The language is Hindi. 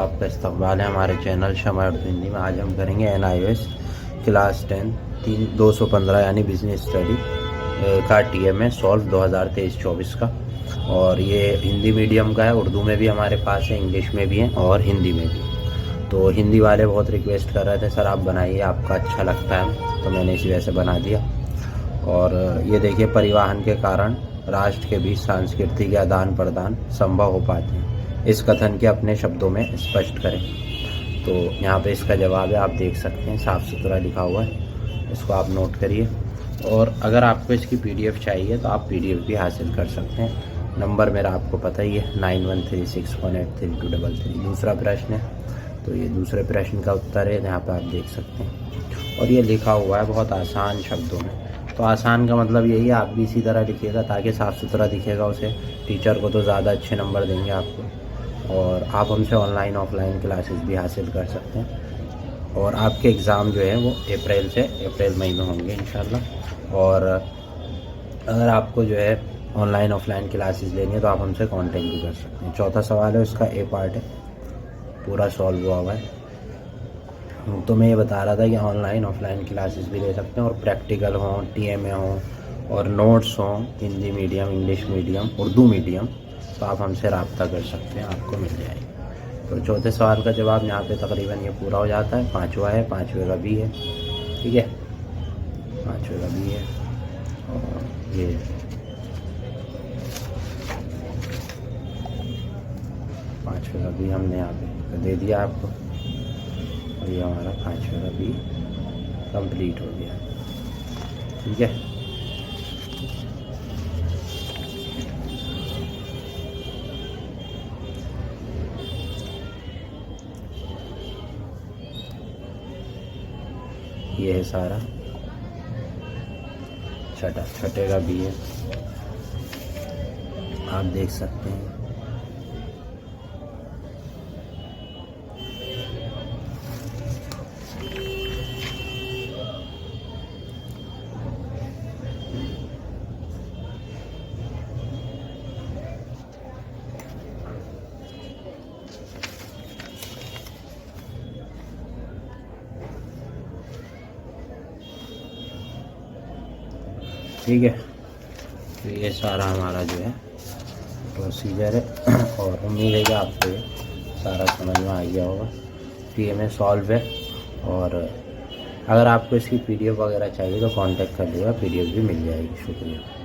आपका इस्तकबाल है हमारे चैनल शमा उर्दू हिंदी में। आज हम करेंगे NIOS क्लास 10 215 यानी बिजनेस स्टडी का TMA सॉल्व 2023-24 का। और ये हिंदी मीडियम का है, उर्दू में भी हमारे पास है, इंग्लिश में भी है और हिंदी में भी। तो हिंदी वाले बहुत रिक्वेस्ट कर रहे थे सर आप बनाइए, आपका अच्छा लगता है, तो मैंने इसी वजह से बना दिया। और ये देखिए, परिवहन के कारण राष्ट्र के बीच सांस्कृतिक आदान प्रदान संभव हो पाते हैं, इस कथन के अपने शब्दों में स्पष्ट करें। तो यहाँ पे इसका जवाब है, आप देख सकते हैं, साफ़ सुथरा लिखा हुआ है, इसको आप नोट करिए। और अगर आपको इसकी PDF चाहिए तो आप PDF भी हासिल कर सकते हैं। नंबर मेरा आपको पता ही है 9136183233। दूसरा प्रश्न है, तो ये दूसरे प्रश्न का उत्तर है, यहाँ पर आप देख सकते हैं। और ये लिखा हुआ है बहुत आसान शब्दों में। तो आसान का मतलब यही है, आप भी इसी तरह लिखिएगा ताकि साफ़ सुथरा दिखेगा उसे। टीचर को तो ज़्यादा अच्छे नंबर देंगे आपको। और आप हमसे ऑनलाइन ऑफलाइन क्लासेस भी हासिल कर सकते हैं। और आपके एग्ज़ाम जो है वो अप्रैल मई में होंगे इंशाल्लाह। और अगर आपको जो है ऑनलाइन ऑफलाइन क्लासेस लेनी है तो आप हमसे कांटेक्ट भी कर सकते हैं। चौथा सवाल है, उसका A पार्ट है, पूरा सॉल्व हुआ है। तो मैं ये बता रहा था कि ऑनलाइन ऑफलाइन क्लासेस भी ले सकते हैं, और प्रैक्टिकल हों, TMA हों, और नोट्स हों, Hindi medium, English medium, Urdu medium, तो आप हमसे रब्ता कर सकते हैं, आपको मिल जाएगी। तो चौथे सवाल का जवाब यहाँ पे तकरीबन ये पूरा हो जाता है। पाँचवा है, पाँचवें का B है, ठीक है, पाँचवें का B है। और ये पाँचवें का B हमने यहाँ पे दे दिया आपको। और ये हमारा पाँचवें का भी कंप्लीट हो गया, ठीक है। ये है सारा, छठे का भी है, आप देख सकते हैं। ठीक है, तो ये सारा हमारा जो है प्रोसीजर है। और उम्मीद है कि आपको ये सारा समझ में आ गया होगा। TMA सॉल्व है। और अगर आपको इसकी PDF वगैरह चाहिए तो कांटेक्ट कर लीजिएगा, PDF भी मिल जाएगी। शुक्रिया।